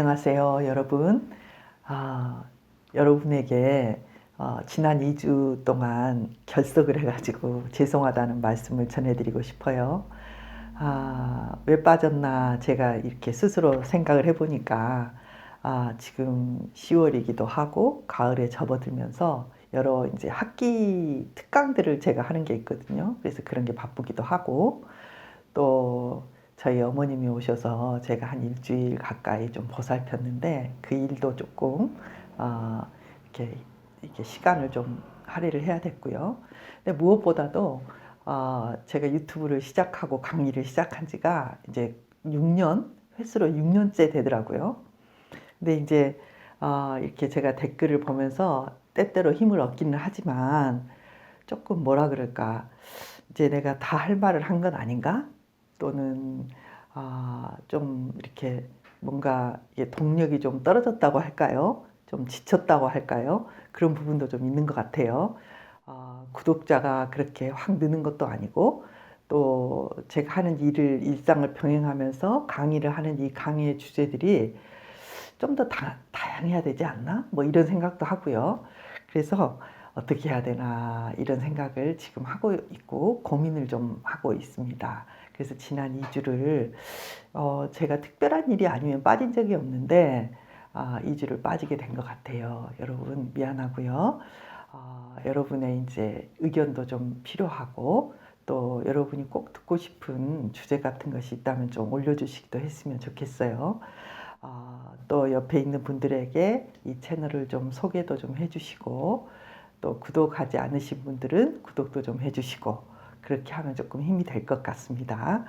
안녕하세요, 여러분. 여러분에게 지난 2주 동안 결석을 해가지고 죄송하다는 말씀을 전해드리고 싶어요. 왜 빠졌나 제가 이렇게 스스로 생각을 해보니까 지금 10월이기도 하고 가을에 접어들면서 여러 이제 학기 특강들을 제가 하는 게 있거든요. 그래서 그런 게 바쁘기도 하고 또 저희 어머님이 오셔서 제가 한 일주일 가까이 좀 보살폈는데 그 일도 조금 어, 이렇게 시간을 좀 할애를 해야 됐고요. 근데 무엇보다도 제가 유튜브를 시작하고 강의를 시작한 지가 이제 6년, 횟수로 6년째 되더라고요. 근데 이제 이렇게 제가 댓글을 보면서 때때로 힘을 얻기는 하지만 조금 뭐라 그럴까, 이제 내가 다 할 말을 한 건 아닌가? 또는 좀 이렇게 뭔가 동력이 좀 떨어졌다고 할까요? 좀 지쳤다고 할까요? 그런 부분도 좀 있는 것 같아요. 구독자가 그렇게 확 느는 것도 아니고 또 제가 하는 일상을 병행하면서 강의를 하는 이 강의의 주제들이 좀 더 다양해야 되지 않나? 뭐 이런 생각도 하고요. 그래서 어떻게 해야 되나 이런 생각을 지금 하고 있고 고민을 좀 하고 있습니다. 그래서 지난 2주를 제가 특별한 일이 아니면 빠진 적이 없는데 2주를 빠지게 된 것 같아요. 여러분 미안하고요. 여러분의 이제 의견도 좀 필요하고 또 여러분이 꼭 듣고 싶은 주제 같은 것이 있다면 좀 올려주시기도 했으면 좋겠어요. 또 옆에 있는 분들에게 이 채널을 좀 소개도 좀 해주시고 또 구독하지 않으신 분들은 구독도 좀 해주시고 그렇게 하면 조금 힘이 될 것 같습니다.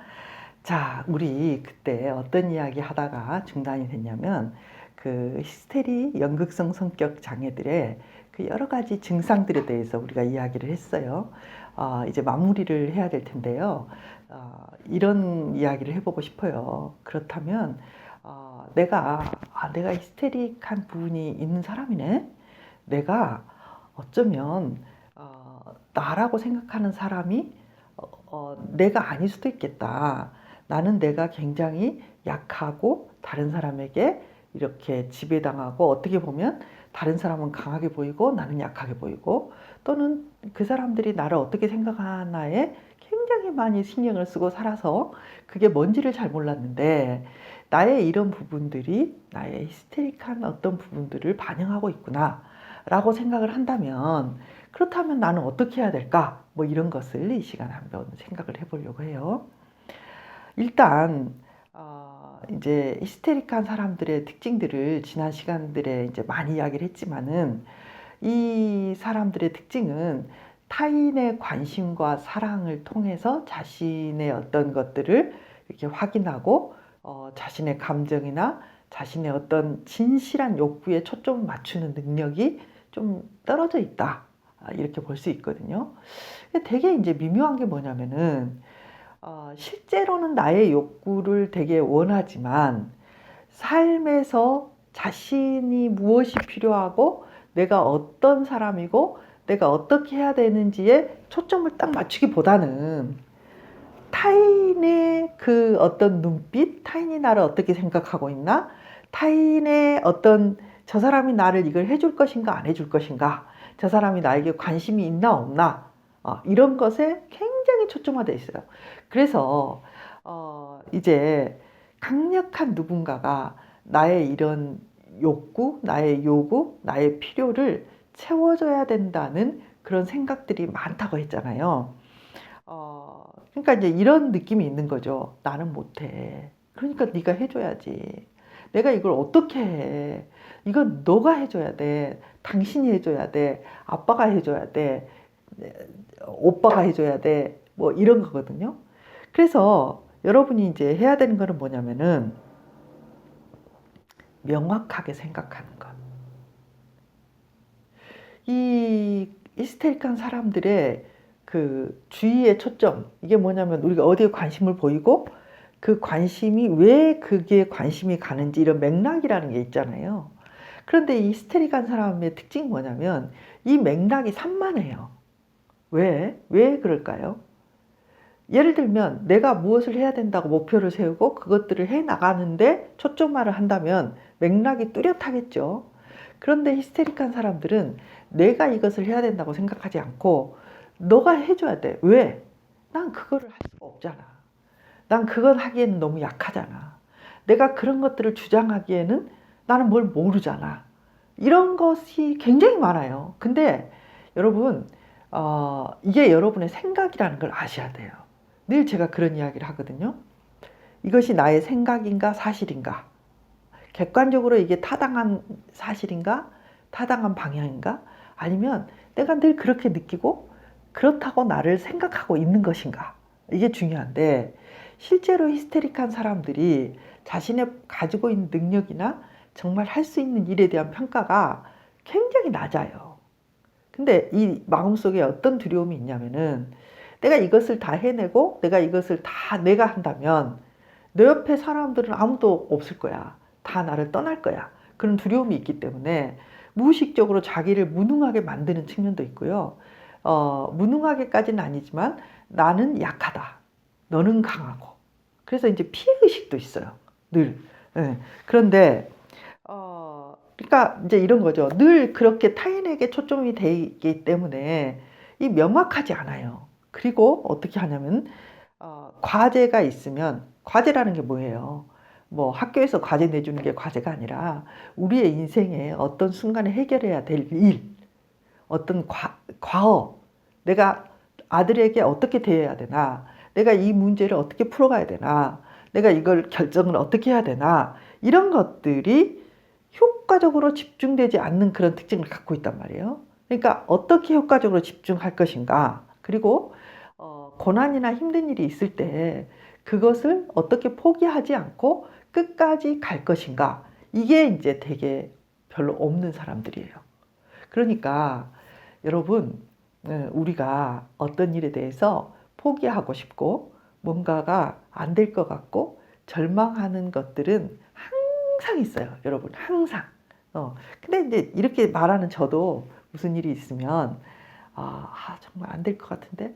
자, 우리 그때 어떤 이야기 하다가 중단이 됐냐면 그 히스테리 연극성 성격 장애들의 그 여러 가지 증상들에 대해서 우리가 이야기를 했어요. 이제 마무리를 해야 될 텐데요. 이런 이야기를 해보고 싶어요. 그렇다면 내가 히스테릭한 부분이 있는 사람이네. 내가 어쩌면 나라고 생각하는 사람이 내가 아닐 수도 있겠다. 나는 내가 굉장히 약하고 다른 사람에게 이렇게 지배당하고 어떻게 보면 다른 사람은 강하게 보이고 나는 약하게 보이고 또는 그 사람들이 나를 어떻게 생각하나에 굉장히 많이 신경을 쓰고 살아서 그게 뭔지를 잘 몰랐는데 나의 이런 부분들이 나의 히스테릭한 어떤 부분들을 반영하고 있구나 라고 생각을 한다면 그렇다면 나는 어떻게 해야 될까? 뭐 이런 것을 이 시간에 한번 생각을 해보려고 해요. 일단 이제 히스테릭한 사람들의 특징들을 지난 시간들에 이제 많이 이야기를 했지만은 이 사람들의 특징은 타인의 관심과 사랑을 통해서 자신의 어떤 것들을 이렇게 확인하고 자신의 감정이나 자신의 어떤 진실한 욕구에 초점을 맞추는 능력이 좀 떨어져 있다. 이렇게 볼 수 있거든요. 되게 이제 미묘한 게 뭐냐면은 실제로는 나의 욕구를 되게 원하지만 삶에서 자신이 무엇이 필요하고 내가 어떤 사람이고 내가 어떻게 해야 되는지에 초점을 딱 맞추기보다는 타인의 그 어떤 눈빛, 타인이 나를 어떻게 생각하고 있나, 타인의 어떤 저 사람이 나를 이걸 해줄 것인가 안 해줄 것인가, 저 사람이 나에게 관심이 있나 없나, 이런 것에 굉장히 초점화되어 있어요. 그래서 이제 강력한 누군가가 나의 이런 욕구, 나의 요구, 나의 필요를 채워줘야 된다는 그런 생각들이 많다고 했잖아요. 그러니까 이제 이런 느낌이 있는 거죠. 나는 못해. 그러니까 네가 해줘야지. 내가 이걸 어떻게 해? 이건 너가 해줘야 돼. 당신이 해줘야 돼. 아빠가 해줘야 돼. 오빠가 해줘야 돼. 뭐 이런 거거든요. 그래서 여러분이 이제 해야 되는 거는 뭐냐면은 명확하게 생각하는 것. 이 히스테릭한 사람들의 그 주의의 초점, 이게 뭐냐면 우리가 어디에 관심을 보이고 그 관심이 왜 그게 관심이 가는지 이런 맥락이라는 게 있잖아요. 그런데 이 히스테릭한 사람의 특징이 뭐냐면 이 맥락이 산만해요. 왜 그럴까요? 예를 들면 내가 무엇을 해야 된다고 목표를 세우고 그것들을 해 나가는데 초점화를 한다면 맥락이 뚜렷하겠죠. 그런데 히스테릭한 사람들은 내가 이것을 해야 된다고 생각하지 않고 너가 해줘야 돼. 왜? 난 그거를 할 수가 없잖아. 난 그건 하기에는 너무 약하잖아. 내가 그런 것들을 주장하기에는 나는 뭘 모르잖아. 이런 것이 굉장히 많아요. 근데 여러분, 이게 여러분의 생각이라는 걸 아셔야 돼요. 늘 제가 그런 이야기를 하거든요. 이것이 나의 생각인가 사실인가? 객관적으로 이게 타당한 사실인가? 타당한 방향인가? 아니면 내가 늘 그렇게 느끼고 그렇다고 나를 생각하고 있는 것인가? 이게 중요한데 실제로 히스테릭한 사람들이 자신의 가지고 있는 능력이나 정말 할 수 있는 일에 대한 평가가 굉장히 낮아요. 근데 이 마음속에 어떤 두려움이 있냐면은 내가 이것을 다 해내고 내가 이것을 다 내가 한다면 내 옆에 사람들은 아무도 없을 거야. 다 나를 떠날 거야. 그런 두려움이 있기 때문에 무의식적으로 자기를 무능하게 만드는 측면도 있고요. 무능하게까지는 아니지만 나는 약하다. 너는 강하고. 그래서 이제 피해의식도 있어요. 늘. 네. 그런데 그러니까 이제 이런 거죠. 늘 그렇게 타인에게 초점이 되기 때문에 이 명확하지 않아요. 그리고 어떻게 하냐면 과제가 있으면 과제라는 게 뭐예요? 뭐 학교에서 과제 내주는 게 과제가 아니라 우리의 인생에 어떤 순간에 해결해야 될 일, 어떤 과업, 내가 아들에게 어떻게 대해야 되나, 내가 이 문제를 어떻게 풀어가야 되나, 내가 이걸 결정을 어떻게 해야 되나, 이런 것들이 효과적으로 집중되지 않는 그런 특징을 갖고 있단 말이에요. 그러니까 어떻게 효과적으로 집중할 것인가, 그리고 고난이나 힘든 일이 있을 때 그것을 어떻게 포기하지 않고 끝까지 갈 것인가, 이게 이제 되게 별로 없는 사람들이에요. 그러니까 여러분, 우리가 어떤 일에 대해서 포기하고 싶고 뭔가가 안 될 것 같고 절망하는 것들은 항상 있어요. 여러분, 항상. 근데 이제 이렇게 말하는 저도 무슨 일이 있으면 정말 안 될 것 같은데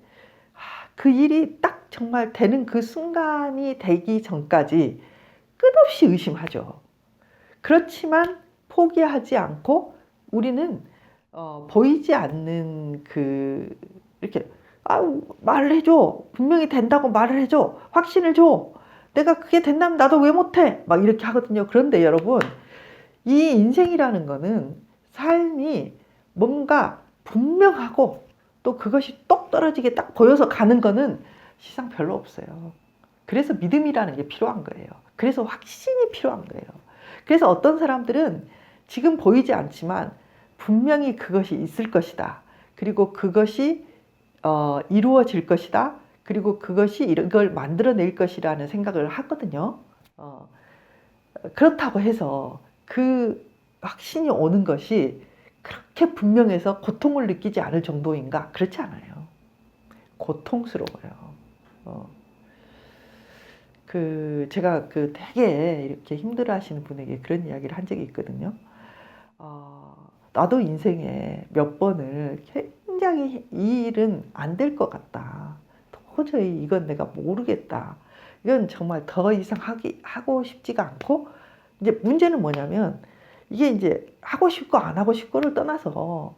그 일이 딱 정말 되는 그 순간이 되기 전까지 끝없이 의심하죠. 그렇지만 포기하지 않고 우리는 보이지 않는 이렇게 말을 해줘. 분명히 된다고 말을 해줘. 확신을 줘. 내가 그게 된다면 나도 왜 못해? 막 이렇게 하거든요. 그런데 여러분, 이 인생이라는 거는 삶이 뭔가 분명하고 또 그것이 똑 떨어지게 딱 보여서 가는 거는 세상 별로 없어요. 그래서 믿음이라는 게 필요한 거예요. 그래서 확신이 필요한 거예요. 그래서 어떤 사람들은 지금 보이지 않지만 분명히 그것이 있을 것이다. 그리고 그것이 이루어질 것이다. 그리고 그것이 이걸 만들어낼 것이라는 생각을 하거든요. 그렇다고 해서 그 확신이 오는 것이 그렇게 분명해서 고통을 느끼지 않을 정도인가? 그렇지 않아요. 고통스러워요. 제가 되게 이렇게 힘들어 하시는 분에게 그런 이야기를 한 적이 있거든요. 나도 인생에 몇 번을 굉장히 이 일은 안 될 것 같다. 도저히 이건 내가 모르겠다. 이건 정말 더 이상 하고 싶지가 않고, 이제 문제는 뭐냐면, 이게 이제 하고 싶고 안 하고 싶고를 떠나서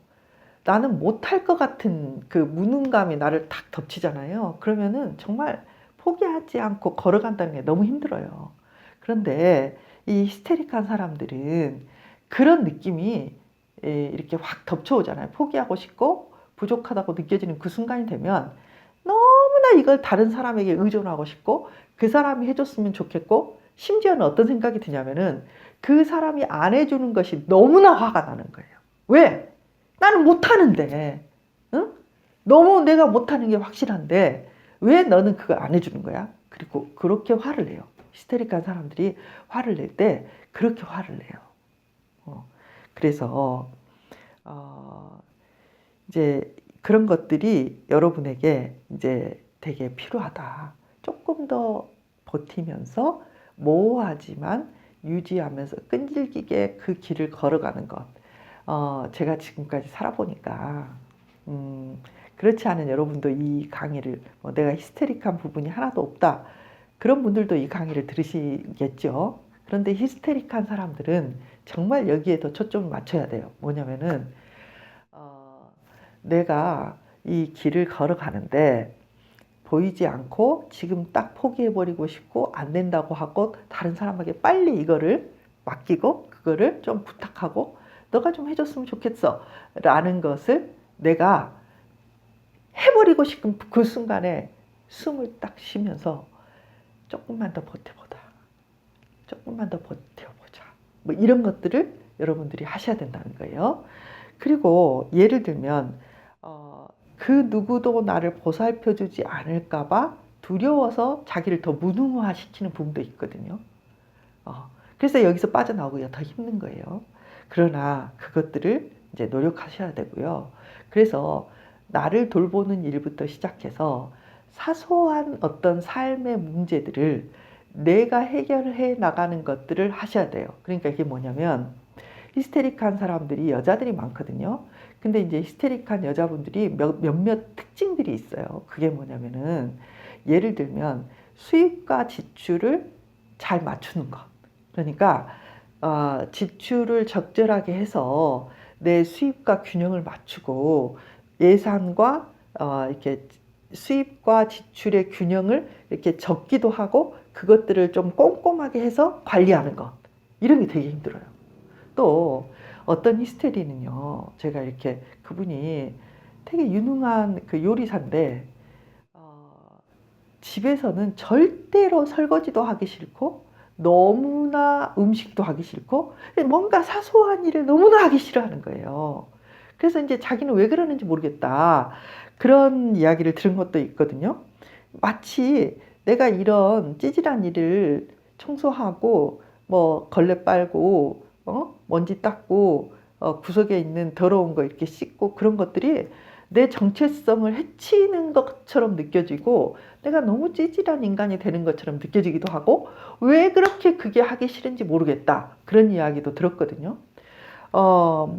나는 못할 것 같은 그 무능감이 나를 탁 덮치잖아요. 그러면은 정말 포기하지 않고 걸어간다는 게 너무 힘들어요. 그런데 이 히스테릭한 사람들은 그런 느낌이 이렇게 확 덮쳐오잖아요. 포기하고 싶고 부족하다고 느껴지는 그 순간이 되면 너무나 이걸 다른 사람에게 의존하고 싶고 그 사람이 해줬으면 좋겠고, 심지어는 어떤 생각이 드냐면은 그 사람이 안 해주는 것이 너무나 화가 나는 거예요. 왜? 나는 못하는데, 응? 너무 내가 못하는 게 확실한데 왜 너는 그걸 안 해주는 거야? 그리고 그렇게 화를 내요. 히스테릭한 사람들이 화를 낼 때 그렇게 화를 내요. 그래서 이제 그런 것들이 여러분에게 이제 되게 필요하다. 조금 더 버티면서 모호하지만 유지하면서 끈질기게 그 길을 걸어가는 것. 제가 지금까지 살아보니까 그렇지 않은 여러분도 이 강의를 내가 히스테릭한 부분이 하나도 없다. 그런 분들도 이 강의를 들으시겠죠. 그런데 히스테릭한 사람들은 정말 여기에 더 초점을 맞춰야 돼요. 뭐냐면은 내가 이 길을 걸어가는데 보이지 않고 지금 딱 포기해버리고 싶고 안 된다고 하고 다른 사람에게 빨리 이거를 맡기고 그거를 좀 부탁하고 너가 좀 해줬으면 좋겠어 라는 것을 내가 해버리고 싶은 그 순간에 숨을 딱 쉬면서 조금만 더 버텨보자. 조금만 더 버텨보자. 뭐 이런 것들을 여러분들이 하셔야 된다는 거예요. 그리고 예를 들면 그 누구도 나를 보살펴주지 않을까봐 두려워서 자기를 더 무능화시키는 부분도 있거든요. 그래서 여기서 빠져나오기가 더 힘든 거예요. 그러나 그것들을 이제 노력하셔야 되고요. 그래서 나를 돌보는 일부터 시작해서 사소한 어떤 삶의 문제들을 내가 해결해 나가는 것들을 하셔야 돼요. 그러니까 이게 뭐냐면 히스테릭한 사람들이 여자들이 많거든요. 근데 이제 히스테릭한 여자분들이 몇몇 특징들이 있어요. 그게 뭐냐면은 예를 들면 수입과 지출을 잘 맞추는 것. 그러니까 지출을 적절하게 해서 내 수입과 균형을 맞추고 예산과 이렇게 수입과 지출의 균형을 이렇게 적기도 하고 그것들을 좀 꼼꼼하게 해서 관리하는 것. 이런 게 되게 힘들어요. 또 어떤 히스테리는요. 제가 이렇게 그분이 되게 유능한 그 요리사인데 집에서는 절대로 설거지도 하기 싫고 너무나 음식도 하기 싫고 뭔가 사소한 일을 너무나 하기 싫어하는 거예요. 그래서 이제 자기는 왜 그러는지 모르겠다. 그런 이야기를 들은 것도 있거든요. 마치 내가 이런 찌질한 일을 청소하고 뭐 걸레 빨고 먼지 닦고 구석에 있는 더러운 거 이렇게 씻고 그런 것들이 내 정체성을 해치는 것처럼 느껴지고 내가 너무 찌질한 인간이 되는 것처럼 느껴지기도 하고 왜 그렇게 그게 하기 싫은지 모르겠다. 그런 이야기도 들었거든요.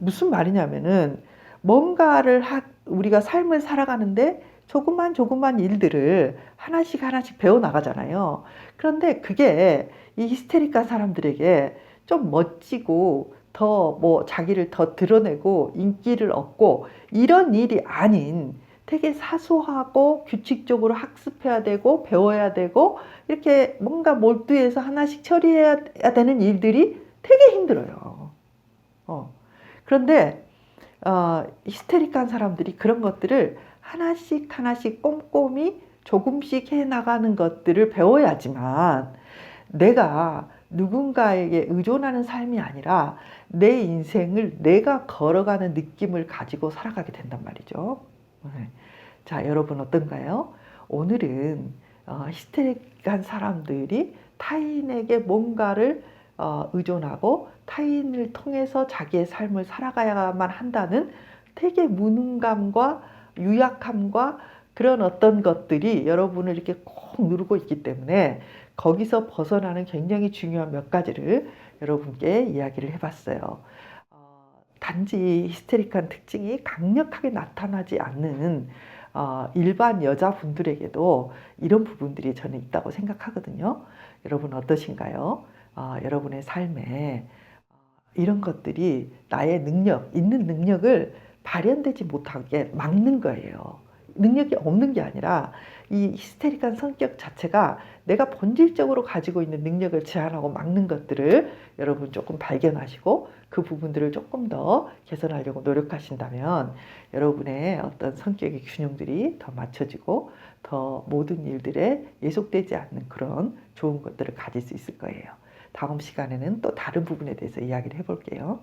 무슨 말이냐면은 뭔가를 우리가 삶을 살아가는데 조그만 일들을 하나씩 배워 나가잖아요. 그런데 그게 이 히스테릭한 사람들에게 좀 멋지고 더 뭐 자기를 더 드러내고 인기를 얻고 이런 일이 아닌 되게 사소하고 규칙적으로 학습해야 되고 배워야 되고 이렇게 뭔가 몰두해서 하나씩 처리해야 되는 일들이 되게 힘들어요. 그런데 히스테릭한 사람들이 그런 것들을 하나씩 꼼꼼히 조금씩 해나가는 것들을 배워야지만 내가 누군가에게 의존하는 삶이 아니라 내 인생을 내가 걸어가는 느낌을 가지고 살아가게 된단 말이죠. 자, 여러분 어떤가요? 오늘은 히스테릭한 사람들이 타인에게 뭔가를 의존하고 타인을 통해서 자기의 삶을 살아가야만 한다는 되게 무능감과 유약함과 그런 어떤 것들이 여러분을 이렇게 꼭 누르고 있기 때문에 거기서 벗어나는 굉장히 중요한 몇 가지를 여러분께 이야기를 해봤어요. 단지 히스테릭한 특징이 강력하게 나타나지 않는 일반 여자분들에게도 이런 부분들이 저는 있다고 생각하거든요. 여러분 어떠신가요? 여러분의 삶에 이런 것들이 나의 있는 능력을 발현되지 못하게 막는 거예요. 능력이 없는 게 아니라 이 히스테릭한 성격 자체가 내가 본질적으로 가지고 있는 능력을 제한하고 막는 것들을 여러분 조금 발견하시고 그 부분들을 조금 더 개선하려고 노력하신다면 여러분의 어떤 성격의 균형들이 더 맞춰지고 더 모든 일들에 예속되지 않는 그런 좋은 것들을 가질 수 있을 거예요. 다음 시간에는 또 다른 부분에 대해서 이야기를 해볼게요.